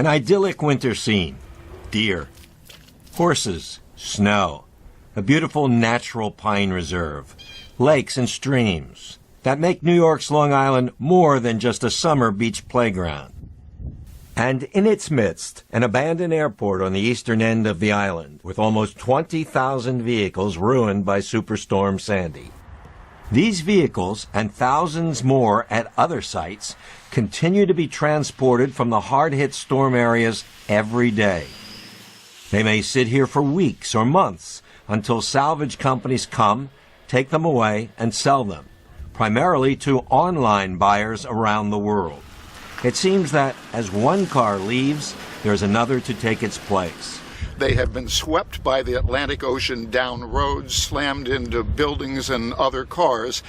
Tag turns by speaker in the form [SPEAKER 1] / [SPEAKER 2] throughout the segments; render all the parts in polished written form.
[SPEAKER 1] An idyllic winter scene. Deer, horses, snow, a beautiful natural pine reserve, lakes and streams that make New York's Long Island more than just a summer beach playground. And in its midst, an abandoned airport on the eastern end of the island with almost 20,000 vehicles ruined by Superstorm Sandy. These vehicles and thousands more at other sites continue to be transported from the hard-hit storm areas every day. They may sit here for weeks or months until salvage companies come, take them away, and sell them, primarily to online buyers around the world. It seems that as one car leaves, there's another to take its place.
[SPEAKER 2] They have been swept by the Atlantic Ocean down roads, slammed into buildings and other cars.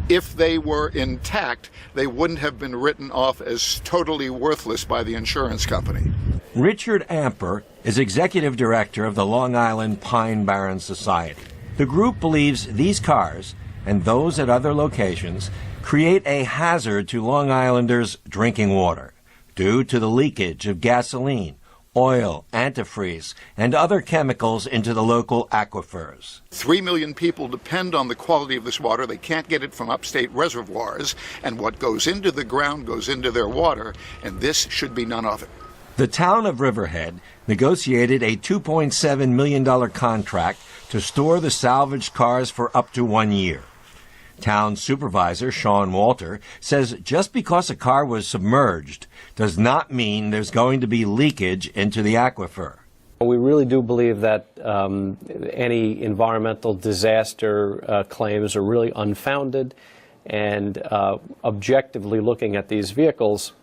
[SPEAKER 2] If they were intact, they wouldn't have been written off as totally worthless by the insurance company.
[SPEAKER 1] Richard Amper is executive director of the Long Island Pine Barrens Society. The group believes these cars, and those at other locations, create a hazard to Long Islanders' drinking water due to the leakage of gasoline, oil, antifreeze, and other chemicals into the local aquifers.
[SPEAKER 2] 3 million people depend on the quality of this water. They can't get it from upstate reservoirs, and what goes into the ground goes into their water, and this should be none of it.
[SPEAKER 1] The town of Riverhead negotiated a $2.7 million contract to store the salvaged cars for up to 1 year. Town Supervisor Sean Walter says just because a car was submerged does not mean there's going to be leakage into the aquifer.
[SPEAKER 3] We really do believe that any environmental disaster claims are really unfounded, and objectively looking at these vehicles,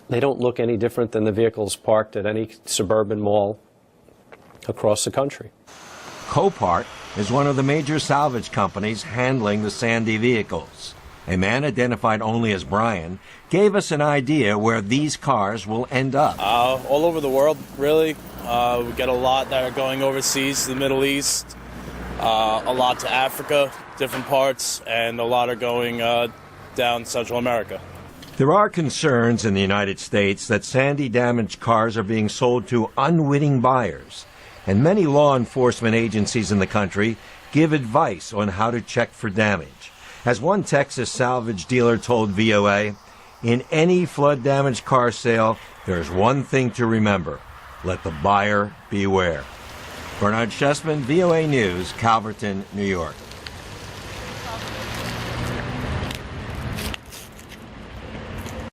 [SPEAKER 3] they don't look any different than the vehicles parked at any suburban mall across the country.
[SPEAKER 1] Copart is one of the major salvage companies handling the Sandy vehicles. A man identified only as Brian gave us an idea where these cars will end up.
[SPEAKER 4] All over the world, really. We get a lot that are going overseas to the Middle East, a lot to Africa, different parts, and a lot are going down Central America.
[SPEAKER 1] There are concerns in the United States that Sandy-damaged cars are being sold to unwitting buyers, and many law enforcement agencies in the country give advice on how to check for damage. As one Texas salvage dealer told VOA, in any flood-damaged car sale, there's one thing to remember: let the buyer beware. Bernard Chessman, VOA News, Calverton, New York.